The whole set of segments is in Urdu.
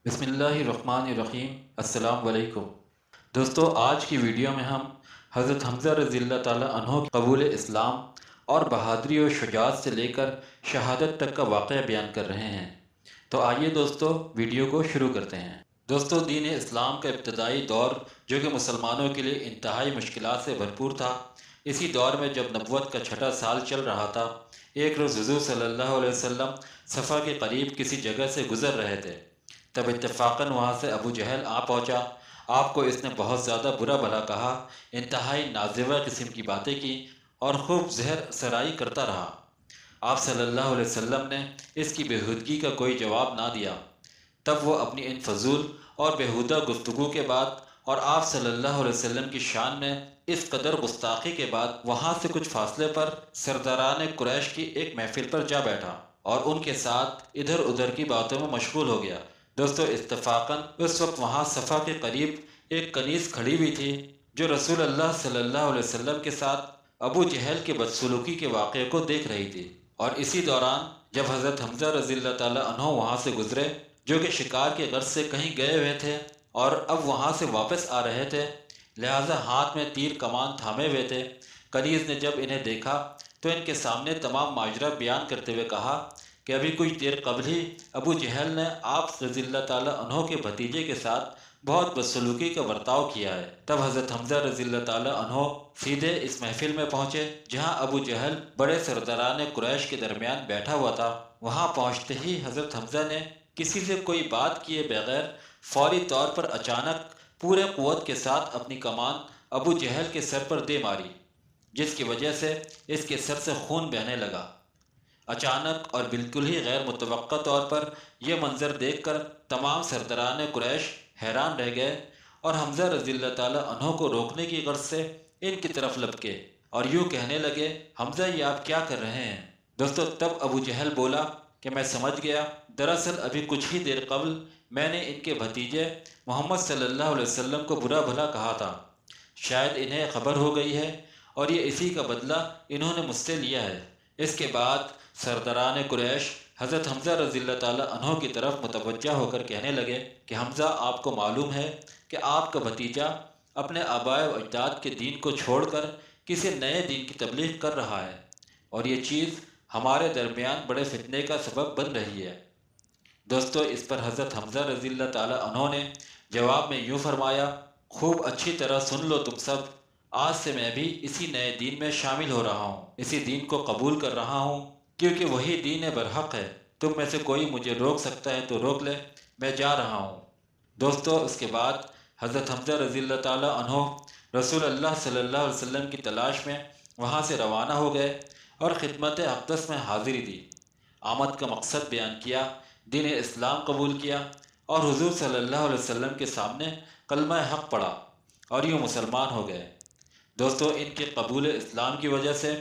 بسم اللہ الرحمن الرحیم۔ السلام علیکم دوستو، آج کی ویڈیو میں ہم حضرت حمزہ رضی اللہ تعالیٰ عنہ کی قبول اسلام اور بہادری و شجاعت سے لے کر شہادت تک کا واقعہ بیان کر رہے ہیں۔ تو آئیے دوستو ویڈیو کو شروع کرتے ہیں۔ دوستو، دین اسلام کا ابتدائی دور جو کہ مسلمانوں کے لیے انتہائی مشکلات سے بھرپور تھا، اسی دور میں جب نبوت کا چھٹا سال چل رہا تھا، ایک روز حضور صلی اللہ علیہ وسلم صفا کے قریب کسی جگہ سے گزر رہے تھے۔ تب اتفاقاً وہاں سے ابو جہل آ پہنچا۔ آپ کو اس نے بہت زیادہ برا بھلا کہا، انتہائی نازیبہ قسم کی باتیں کی اور خوب زہر سرائی کرتا رہا۔ آپ صلی اللہ علیہ وسلم نے اس کی بےہودگی کا کوئی جواب نہ دیا۔ تب وہ اپنی ان فضول اور بےہودہ گفتگو کے بعد اور آپ صلی اللہ علیہ وسلم کی شان میں اس قدر گستاخی کے بعد وہاں سے کچھ فاصلے پر سرداران قریش کی ایک محفل پر جا بیٹھا اور ان کے ساتھ ادھر ادھر کی باتوں میں مشغول ہو گیا۔ دوستو، اتفاقاً اس وقت وہاں صفا کے قریب ایک کنیز کھڑی ہوئی تھی جو رسول اللہ صلی اللہ علیہ وسلم کے ساتھ ابو جہل کے بدسلوکی کے واقعے کو دیکھ رہی تھی۔ اور اسی دوران جب حضرت حمزہ رضی اللہ تعالیٰ عنہ وہاں سے گزرے، جو کہ شکار کے غرض سے کہیں گئے ہوئے تھے اور اب وہاں سے واپس آ رہے تھے، لہٰذا ہاتھ میں تیر کمان تھامے ہوئے تھے، کنیز نے جب انہیں دیکھا تو ان کے سامنے تمام ماجرا بیان کرتے ہوئے کہا کہ ابھی کچھ دیر قبل ہی ابو جہل نے آپ رضی اللہ تعالیٰ عنہ کے بھتیجے کے ساتھ بہت بدسلوکی کا برتاؤ کیا ہے۔ تب حضرت حمزہ رضی اللہ تعالیٰ عنہ سیدھے اس محفل میں پہنچے جہاں ابو جہل بڑے سرداران قریش کے درمیان بیٹھا ہوا تھا۔ وہاں پہنچتے ہی حضرت حمزہ نے کسی سے کوئی بات کیے بغیر فوری طور پر اچانک پورے قوت کے ساتھ اپنی کمان ابو جہل کے سر پر دے ماری، جس کی وجہ سے اس کے سر سے خون بہنے لگا۔ اچانک اور بالکل ہی غیر متوقع طور پر یہ منظر دیکھ کر تمام سرداران قریش حیران رہ گئے اور حمزہ رضی اللہ تعالیٰ عنہ کو روکنے کی غرض سے ان کی طرف لپکے اور یوں کہنے لگے، حمزہ یہ آپ کیا کر رہے ہیں؟ دوستو، تب ابو جہل بولا کہ میں سمجھ گیا، دراصل ابھی کچھ ہی دیر قبل میں نے ان کے بھتیجے محمد صلی اللہ علیہ وسلم کو برا بھلا کہا تھا۔ شاید انہیں خبر ہو گئی ہے اور یہ اسی کا بدلہ انہوں نے مجھ سے لیا ہے۔ اس کے بعد سرداران قریش حضرت حمزہ رضی اللہ تعالیٰ عنہ کی طرف متوجہ ہو کر کہنے لگے کہ حمزہ، آپ کو معلوم ہے کہ آپ کا بھتیجا اپنے آباء و اجداد کے دین کو چھوڑ کر کسی نئے دین کی تبلیغ کر رہا ہے اور یہ چیز ہمارے درمیان بڑے فتنے کا سبب بن رہی ہے۔ دوستو، اس پر حضرت حمزہ رضی اللہ تعالیٰ عنہ نے جواب میں یوں فرمایا، خوب اچھی طرح سن لو تم سب، آج سے میں بھی اسی نئے دین میں شامل ہو رہا ہوں، اسی دین کو قبول کر رہا ہوں کیونکہ وہی دین برحق ہے۔ تم میں سے کوئی مجھے روک سکتا ہے تو روک لے، میں جا رہا ہوں۔ دوستو، اس کے بعد حضرت حمزہ رضی اللہ تعالیٰ عنہ رسول اللہ صلی اللہ علیہ وسلم کی تلاش میں وہاں سے روانہ ہو گئے اور خدمت اقدس میں حاضری دی، آمد کا مقصد بیان کیا، دین اسلام قبول کیا اور حضور صلی اللہ علیہ وسلم کے سامنے کلمہ حق پڑھا اور یوں مسلمان ہو گئے۔ دوستو، ان کے قبول اسلام کی وجہ سے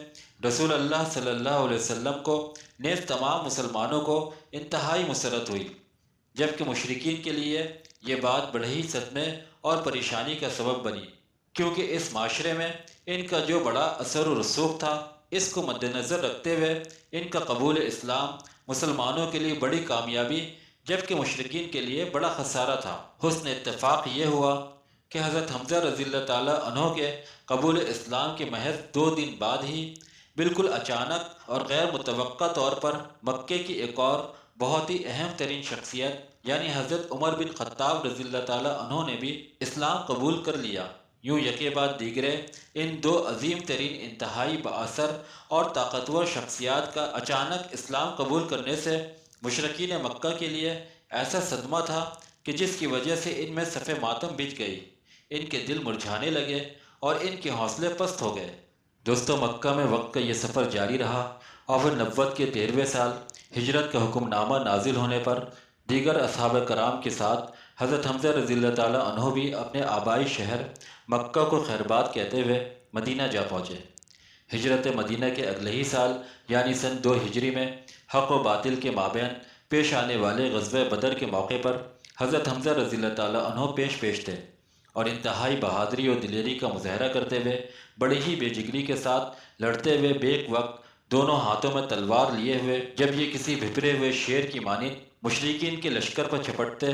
رسول اللہ صلی اللہ علیہ وسلم کو نیز تمام مسلمانوں کو انتہائی مسرت ہوئی، جبکہ مشرکین کے لیے یہ بات بڑے ہی صدمے اور پریشانی کا سبب بنی، کیونکہ اس معاشرے میں ان کا جو بڑا اثر و رسوخ تھا، اس کو مد نظر رکھتے ہوئے ان کا قبول اسلام مسلمانوں کے لیے بڑی کامیابی جبکہ مشرکین کے لیے بڑا خسارہ تھا۔ حسن اتفاق یہ ہوا کہ حضرت حمزہ رضی اللہ تعالیٰ عنہ کے قبول اسلام کے محض 2 دن بعد ہی بالکل اچانک اور غیر متوقع طور پر مکے کی ایک اور بہت ہی اہم ترین شخصیت یعنی حضرت عمر بن خطاب رضی اللہ تعالیٰ عنہ نے بھی اسلام قبول کر لیا۔ یوں یکے بعد دیگرے ان 2 عظیم ترین انتہائی بااثر اور طاقتور شخصیات کا اچانک اسلام قبول کرنے سے مشرکین مکہ کے لیے ایسا صدمہ تھا کہ جس کی وجہ سے ان میں صف ماتم بچھ گئی، ان کے دل مرجھانے لگے اور ان کے حوصلے پست ہو گئے۔ دوستو، مکہ میں وقت کا یہ سفر جاری رہا اور پھر نبوت کے 13ویں سال ہجرت کا حکم نامہ نازل ہونے پر دیگر اصحاب کرام کے ساتھ حضرت حمزہ رضی اللہ تعالیٰ عنہ بھی اپنے آبائی شہر مکہ کو خیرباد کہتے ہوئے مدینہ جا پہنچے۔ ہجرت مدینہ کے اگلے ہی سال یعنی سن 2 ہجری میں حق و باطل کے مابین پیش آنے والے غزوہ بدر کے موقع پر حضرت حمزہ رضی اللہ تعالیٰ عنہ پیش تھے اور انتہائی بہادری اور دلیری کا مظاہرہ کرتے ہوئے بڑی ہی بے جگری کے ساتھ لڑتے ہوئے بیک وقت دونوں ہاتھوں میں تلوار لیے ہوئے جب یہ کسی بھپرے ہوئے شیر کی مانند مشرکین کے لشکر پر چھپٹتے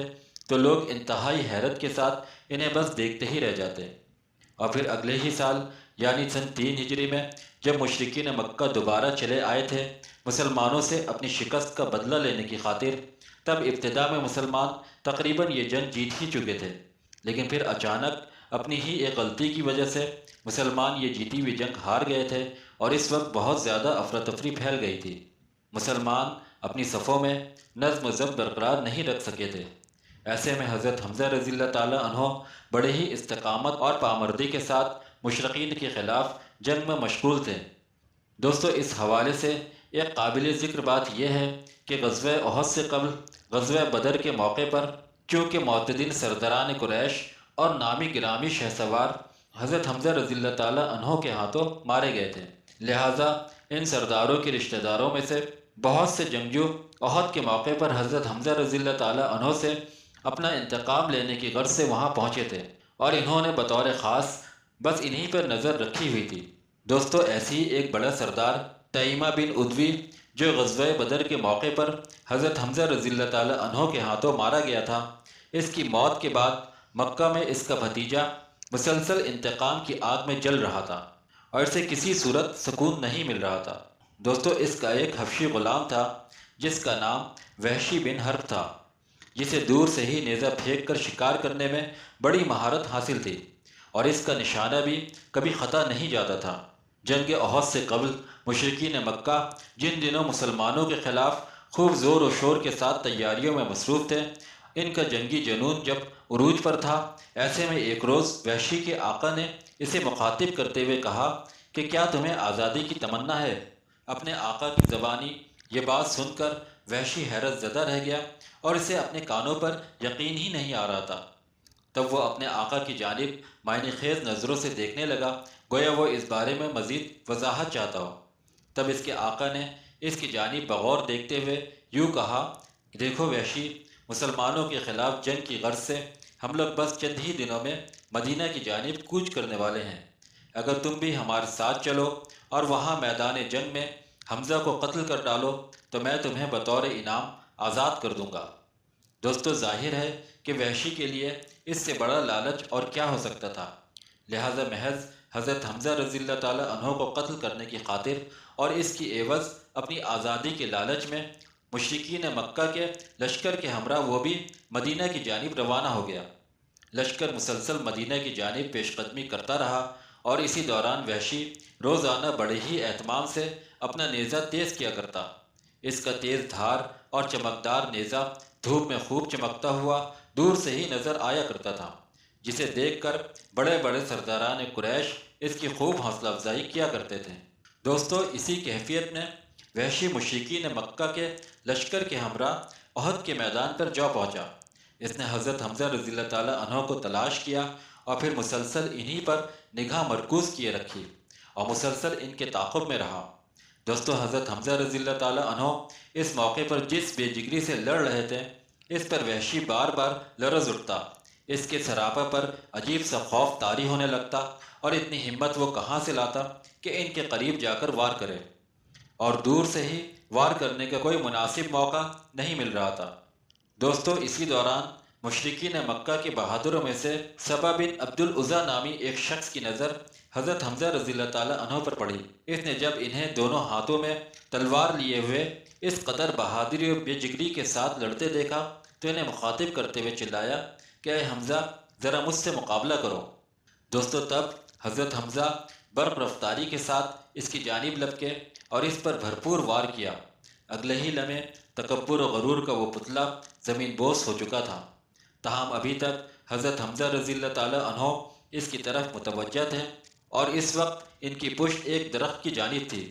تو لوگ انتہائی حیرت کے ساتھ انہیں بس دیکھتے ہی رہ جاتے۔ اور پھر اگلے ہی سال یعنی سن 3 ہجری میں جب مشرکین مکہ دوبارہ چلے آئے تھے مسلمانوں سے اپنی شکست کا بدلہ لینے کی خاطر، تب ابتدا میں مسلمان تقریباً یہ جنگ جیت ہی چکے تھے، لیکن پھر اچانک اپنی ہی ایک غلطی کی وجہ سے مسلمان یہ جیتی ہوئی جنگ ہار گئے تھے اور اس وقت بہت زیادہ افراتفری پھیل گئی تھی۔ مسلمان اپنی صفوں میں نظم و ضبط برقرار نہیں رکھ سکے تھے۔ ایسے میں حضرت حمزہ رضی اللہ تعالیٰ عنہ بڑے ہی استقامت اور پامردی کے ساتھ مشرکین کے خلاف جنگ میں مشغول تھے۔ دوستو، اس حوالے سے ایک قابل ذکر بات یہ ہے کہ غزوہ احد سے قبل غزوہ بدر کے موقع پر چونکہ معتدین سرداران قریش اور نامی گرامی شہسوار حضرت حمزہ رضی اللہ تعالیٰ عنہ کے ہاتھوں مارے گئے تھے، لہٰذا ان سرداروں کے رشتہ داروں میں سے بہت سے جنگجو احد کے موقع پر حضرت حمزہ رضی اللہ تعالیٰ عنہ سے اپنا انتقام لینے کی غرض سے وہاں پہنچے تھے اور انہوں نے بطور خاص بس انہی پر نظر رکھی ہوئی تھی۔ دوستو، ایسی ایک بڑا سردار تیمہ بن عدوی جو غزوہ بدر کے موقع پر حضرت حمزہ رضی اللہ تعالیٰ عنہ کے ہاتھوں مارا گیا تھا، اس کی موت کے بعد مکہ میں اس کا بھتیجا مسلسل انتقام کی آگ میں جل رہا تھا اور اسے کسی صورت سکون نہیں مل رہا تھا۔ دوستو، اس کا ایک حبشی غلام تھا جس کا نام وحشی بن حرب تھا، جسے دور سے ہی نیزہ پھینک کر شکار کرنے میں بڑی مہارت حاصل تھی اور اس کا نشانہ بھی کبھی خطا نہیں جاتا تھا۔ جنگ احد سے قبل مشرکین مکہ جن دنوں مسلمانوں کے خلاف خوب زور و شور کے ساتھ تیاریوں میں مصروف تھے، ان کا جنگی جنون جب عروج پر تھا، ایسے میں ایک روز وحشی کے آقا نے اسے مخاطب کرتے ہوئے کہا کہ کیا تمہیں آزادی کی تمنا ہے؟ اپنے آقا کی زبانی یہ بات سن کر وحشی حیرت زدہ رہ گیا اور اسے اپنے کانوں پر یقین ہی نہیں آ رہا تھا۔ تب وہ اپنے آقا کی جانب معنی خیز نظروں سے دیکھنے لگا، گویا وہ اس بارے میں مزید وضاحت چاہتا ہو۔ تب اس کے آقا نے اس کی جانب بغور دیکھتے ہوئے یوں کہا، دیکھو وحشی، مسلمانوں کے خلاف جنگ کی غرض سے ہم لوگ بس چند ہی دنوں میں مدینہ کی جانب کوچ کرنے والے ہیں۔ اگر تم بھی ہمارے ساتھ چلو اور وہاں میدان جنگ میں حمزہ کو قتل کر ڈالو تو میں تمہیں بطور انعام آزاد کر دوں گا۔ دوستو، ظاہر ہے کہ وحشی کے لیے اس سے بڑا لالچ اور کیا ہو سکتا تھا، لہٰذا محض حضرت حمزہ رضی اللہ تعالیٰ عنہ کو قتل کرنے کی خاطر اور اس کی عوض اپنی آزادی کے لالچ میں مشرکین مکہ کے لشکر کے ہمراہ وہ بھی مدینہ کی جانب روانہ ہو گیا۔ لشکر مسلسل مدینہ کی جانب پیش قدمی کرتا رہا اور اسی دوران وحشی روزانہ بڑے ہی اہتمام سے اپنا نیزہ تیز کیا کرتا۔ اس کا تیز دھار اور چمکدار نیزہ دھوپ میں خوب چمکتا ہوا دور سے ہی نظر آیا کرتا تھا، جسے دیکھ کر بڑے بڑے سرداران قریش اس کی خوب حوصلہ افزائی کیا کرتے تھے۔ دوستو، اسی کیفیت میں وحشی مشرکین مکہ کے لشکر کے ہمراہ احد کے میدان پر جا پہنچا۔ اس نے حضرت حمزہ رضی اللہ تعالیٰ عنہ کو تلاش کیا اور پھر مسلسل انہی پر نگاہ مرکوز کیے رکھی اور مسلسل ان کے تعاقب میں رہا۔ دوستو، حضرت حمزہ رضی اللہ تعالیٰ عنہ اس موقع پر جس بے جگری سے لڑ رہے تھے، اس پر وحشی بار بار لرز اٹھتا، اس کے سراپا پر عجیب سا خوف طاری ہونے لگتا اور اتنی ہمت وہ کہاں سے لاتا کہ ان کے قریب جا کر وار کرے، اور دور سے ہی وار کرنے کا کوئی مناسب موقع نہیں مل رہا تھا۔ دوستو، اسی دوران مشرکین مکہ کے بہادروں میں سے سبا بن عبد العزیٰ نامی ایک شخص کی نظر حضرت حمزہ رضی اللہ تعالیٰ عنہ پر پڑی۔ اس نے جب انہیں دونوں ہاتھوں میں تلوار لیے ہوئے اس قدر بہادری اور بے جگری کے ساتھ لڑتے دیکھا تو انہیں مخاطب کرتے ہوئے چلایا کہ اے حمزہ، ذرا مجھ سے مقابلہ کرو۔ دوستو، تب حضرت حمزہ برق رفتاری کے ساتھ اس کی جانب لپکے اور اس پر بھرپور وار کیا۔ اگلے ہی لمحے تکبر و غرور کا وہ پتلا زمین بوس ہو چکا تھا، تاہم ابھی تک حضرت حمزہ رضی اللہ تعالیٰ عنہ اس کی طرف متوجہ تھے اور اس وقت ان کی پشت ایک درخت کی جانب تھی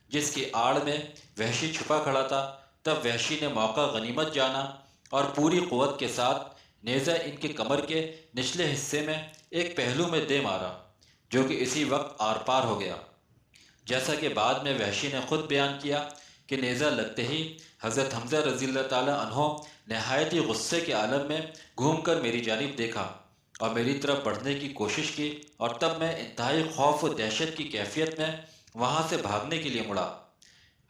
جس کی آڑ میں وحشی چھپا کھڑا تھا۔ تب وحشی نے موقع غنیمت جانا اور پوری قوت کے ساتھ نیزہ ان کے کمر کے نچلے حصے میں ایک پہلو میں دے مارا، جو کہ اسی وقت آر پار ہو گیا۔ جیسا کہ بعد میں وحشی نے خود بیان کیا کہ نیزہ لگتے ہی حضرت حمزہ رضی اللہ تعالیٰ عنہ نہایت ہی غصے کے عالم میں گھوم کر میری جانب دیکھا اور میری طرف بڑھنے کی کوشش کی، اور تب میں انتہائی خوف و دہشت کی کیفیت میں وہاں سے بھاگنے کے لیے مڑا۔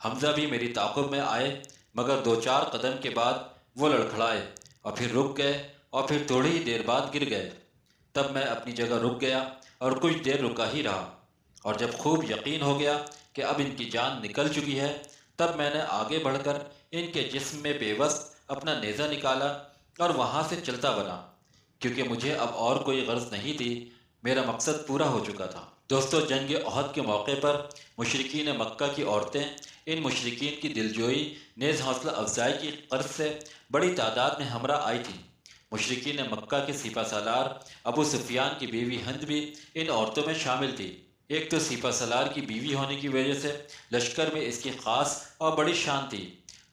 حمزہ بھی میری تعاقب میں آئے، مگر 2-4 قدم کے بعد وہ لڑکھڑائے اور پھر رک گئے اور پھر تھوڑی ہی دیر بعد گر گئے۔ تب میں اپنی جگہ رک گیا اور کچھ دیر رکا ہی رہا، اور جب خوب یقین ہو گیا کہ اب ان کی جان نکل چکی ہے، تب میں نے آگے بڑھ کر ان کے جسم میں پیوست اپنا نیزہ نکالا اور وہاں سے چلتا بنا، کیونکہ مجھے اب اور کوئی غرض نہیں تھی، میرا مقصد پورا ہو چکا تھا۔ دوستو، جنگ احد کے موقع پر مشرکین مکہ کی عورتیں ان مشرکین کی دلجوئی نیز حوصلہ افزائی کی غرض سے بڑی تعداد میں ہمراہ آئی تھیں۔ مشرکین مکہ کے سپہ سالار ابو سفیان کی بیوی ہند بھی ان عورتوں میں شامل تھی۔ ایک تو سپہ سالار کی بیوی ہونے کی وجہ سے لشکر میں اس کی خاص اور بڑی شان تھی،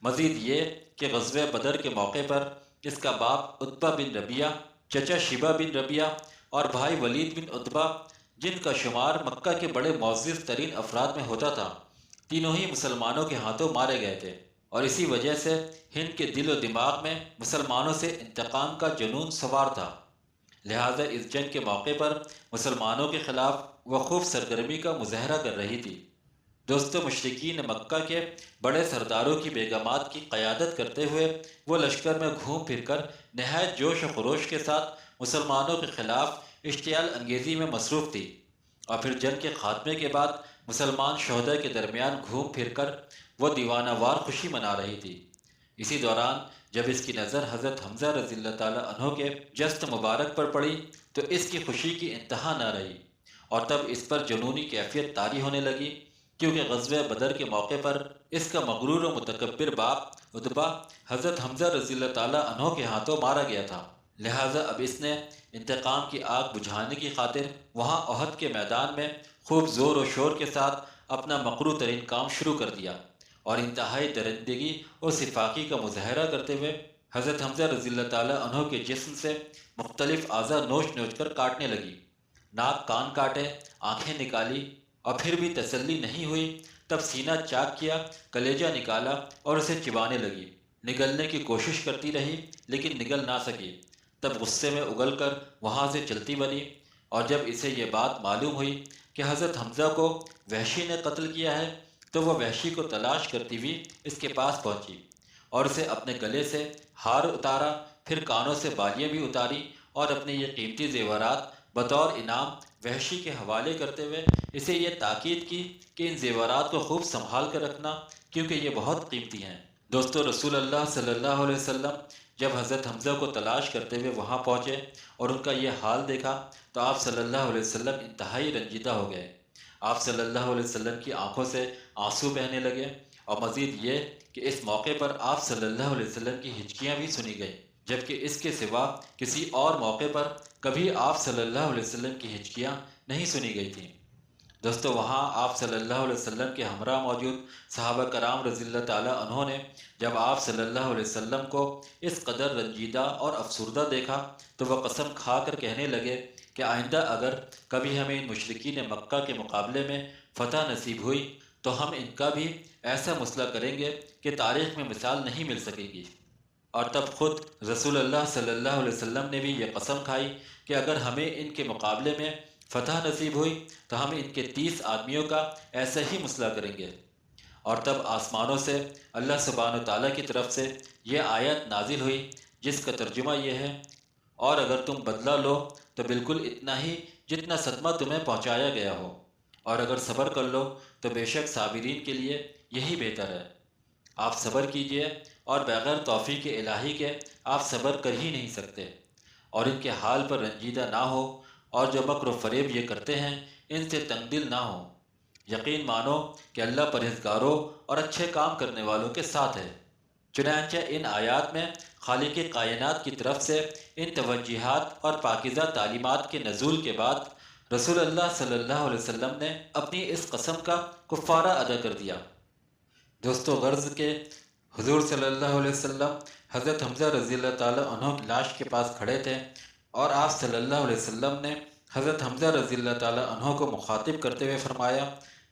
مزید یہ کہ غزوہ بدر کے موقع پر اس کا باپ عتبہ بن ربیعہ، چچا شیبہ بن ربیعہ اور بھائی ولید بن عتبہ، جن کا شمار مکہ کے بڑے معزز ترین افراد میں ہوتا تھا، تینوں ہی مسلمانوں کے ہاتھوں مارے گئے تھے، اور اسی وجہ سے ہند کے دل و دماغ میں مسلمانوں سے انتقام کا جنون سوار تھا۔ لہٰذا اس جنگ کے موقع پر مسلمانوں کے خلاف وہ خوب سرگرمی کا مظاہرہ کر رہی تھی۔ دوستو، مشرکین مکہ کے بڑے سرداروں کی بیگمات کی قیادت کرتے ہوئے وہ لشکر میں گھوم پھر کر نہایت جوش و خروش کے ساتھ مسلمانوں کے خلاف اشتعال انگیزی میں مصروف تھی، اور پھر جنگ کے خاتمے کے بعد مسلمان شہداء کے درمیان گھوم پھر کر وہ دیوانہ وار خوشی منا رہی تھی۔ اسی دوران جب اس کی نظر حضرت حمزہ رضی اللہ تعالیٰ عنہ کے جسد مبارک پر پڑی تو اس کی خوشی کی انتہا نہ رہی، اور تب اس پر جنونی کیفیت طاری ہونے لگی، کیونکہ غزوہ بدر کے موقع پر اس کا مغرور و متکبر باپ عتبہ حضرت حمزہ رضی اللہ تعالیٰ عنہ کے ہاتھوں مارا گیا تھا۔ لہٰذا اب اس نے انتقام کی آگ بجھانے کی خاطر وہاں احد کے میدان میں خوب زور و شور کے ساتھ اپنا مکروہ ترین کام شروع کر دیا، اور انتہائی درندگی اور سفاکی کا مظاہرہ کرتے ہوئے حضرت حمزہ رضی اللہ تعالیٰ عنہ کے جسم سے مختلف اعضاء نوچ نوچ کر کاٹنے لگی۔ ناک کان کاٹے، آنکھیں نکالی، اور پھر بھی تسلی نہیں ہوئی، تب سینہ چاک کیا، کلیجہ نکالا اور اسے چبانے لگی۔ نگلنے کی کوشش کرتی رہی لیکن نگل نہ سکی، تب غصے میں اگل کر وہاں سے چلتی بنی، اور جب اسے یہ بات معلوم ہوئی کہ حضرت حمزہ کو وحشی نے قتل کیا ہے تو وہ وحشی کو تلاش کرتی ہوئی اس کے پاس پہنچی اور اسے اپنے گلے سے ہار اتارا، پھر کانوں سے بالیاں بھی اتاری، اور اپنے یہ قیمتی زیورات بطور انعام وحشی کے حوالے کرتے ہوئے اسے یہ تاکید کی کہ ان زیورات کو خوب سنبھال کر رکھنا، کیونکہ یہ بہت قیمتی ہیں۔ دوستو، رسول اللہ صلی اللہ علیہ وسلم جب حضرت حمزہ کو تلاش کرتے ہوئے وہاں پہنچے اور ان کا یہ حال دیکھا تو آپ صلی اللہ علیہ وسلم انتہائی رنجیدہ ہو گئے۔ آپ صلی اللہ علیہ وسلم کی آنکھوں سے آنسو بہنے لگے، اور مزید یہ کہ اس موقع پر آپ صلی اللہ علیہ وسلم کی ہچکیاں بھی سنی گئیں، جبکہ اس کے سوا کسی اور موقع پر کبھی آپ صلی اللہ علیہ وسلم کی ہچکیاں نہیں سنی گئی تھیں۔ دوستو، وہاں آپ صلی اللہ علیہ وسلم کے ہمراہ موجود صحابہ کرام رضی اللہ تعالیٰ عنہ نے جب آپ صلی اللہ علیہ وسلم کو اس قدر رنجیدہ اور افسردہ دیکھا تو وہ قسم کھا کر کہنے لگے کہ آئندہ اگر کبھی ہمیں ان مشرکین مکہ کے مقابلے میں فتح نصیب ہوئی تو ہم ان کا بھی ایسا مسئلہ کریں گے کہ تاریخ میں مثال نہیں مل سکے گی۔ اور تب خود رسول اللہ صلی اللہ علیہ وسلم نے بھی یہ قسم کھائی کہ اگر ہمیں ان کے مقابلے میں فتح نصیب ہوئی تو ہم ان کے 30 آدمیوں کا ایسا ہی مسئلہ کریں گے۔ اور تب آسمانوں سے اللہ سبحانہ تعالیٰ کی طرف سے یہ آیت نازل ہوئی جس کا ترجمہ یہ ہے، اور اگر تم بدلہ لو تو بالکل اتنا ہی جتنا صدمہ تمہیں پہنچایا گیا ہو، اور اگر صبر کر لو تو بے شک صابرین کے لیے یہی بہتر ہے۔ آپ صبر کیجئے، اور بغیر توفیق الہی کے آپ صبر کر ہی نہیں سکتے، اور ان کے حال پر رنجیدہ نہ ہو، اور جو مکر و فریب یہ کرتے ہیں ان سے تنگ دل نہ ہو۔ یقین مانو کہ اللہ پرہیزگاروں اور اچھے کام کرنے والوں کے ساتھ ہے۔ چنانچہ ان آیات میں خالق کائنات کی طرف سے ان توجیہات اور پاکیزہ تعلیمات کے نزول کے بعد رسول اللہ صلی اللہ علیہ وسلم نے اپنی اس قسم کا کفارہ ادا کر دیا۔ دوستو، غرض کہ حضور صلی اللہ علیہ وسلم حضرت حمزہ رضی اللہ تعالیٰ عنہ کی لاش کے پاس کھڑے تھے، اور آپ صلی اللہ علیہ وسلم نے حضرت حمزہ رضی اللہ تعالیٰ عنہ کو مخاطب کرتے ہوئے فرمایا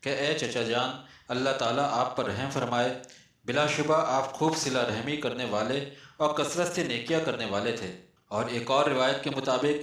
کہ اے چچا جان، اللہ تعالیٰ آپ پر رحم فرمائے، بلا شبہ آپ خوب صلہ رحمی کرنے والے اور کثرت سے نیکیاں کرنے والے تھے۔ اور ایک اور روایت کے مطابق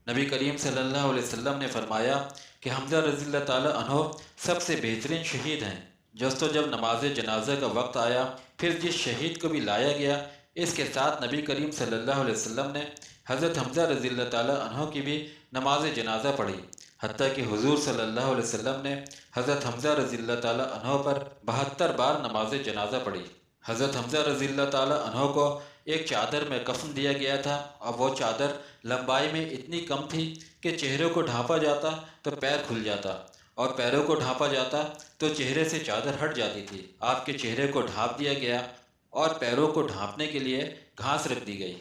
نبی کریم صلی اللہ علیہ وسلم نے فرمایا کہ حمزہ رضی اللہ تعالیٰ عنہ سب سے بہترین شہید ہیں۔ دوستو، جب نماز جنازہ کا وقت آیا، پھر جس شہید کو بھی لایا گیا، اس کے ساتھ نبی کریم صلی اللہ علیہ وسلم نے حضرت حمزہ رضی اللہ تعالیٰ عنہ کی بھی نماز جنازہ پڑھی، حتیٰ کہ حضور صلی اللہ علیہ وسلم نے حضرت حمزہ رضی اللہ تعالیٰ عنہ پر 72 بار نماز جنازہ پڑھی۔ حضرت حمزہ رضی اللہ تعالیٰ عنہ کو ایک چادر میں کفن دیا گیا تھا، اور وہ چادر لمبائی میں اتنی کم تھی کہ چہرے کو ڈھانپا جاتا تو پیر کھل جاتا، اور پیروں کو ڈھانپا جاتا تو چہرے سے چادر ہٹ جاتی تھی۔ آپ کے چہرے کو ڈھانپ دیا گیا اور پیروں کو ڈھانپنے کے لیے گھاس رکھ دی گئی۔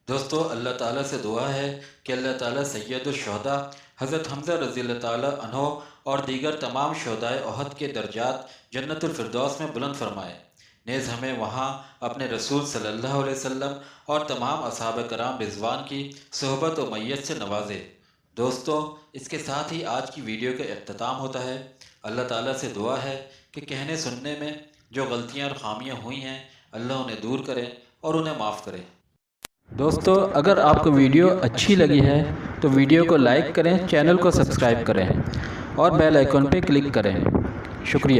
دوستو، اللہ تعالیٰ سے دعا ہے کہ اللہ تعالیٰ سید الشہداء حضرت حمزہ رضی اللہ تعالیٰ عنہ اور دیگر تمام شہدائے احد کے درجات جنت الفردوس میں بلند فرمائے، نیز ہمیں وہاں اپنے رسول صلی اللہ علیہ وسلم اور تمام اصحاب کرام رضوان کی صحبت و میت سے نوازے۔ دوستو، اس کے ساتھ ہی آج کی ویڈیو کا اختتام ہوتا ہے۔ اللہ تعالیٰ سے دعا ہے کہ کہنے سننے میں جو غلطیاں اور خامیاں ہوئی ہیں اللہ انہیں دور کرے اور انہیں معاف کرے۔ دوستو، اگر آپ کو ویڈیو اچھی لگی ہے تو ویڈیو کو لائک کریں، چینل کو سبسکرائب کریں اور بیل آئیکن پہ کلک کریں۔ شکریہ۔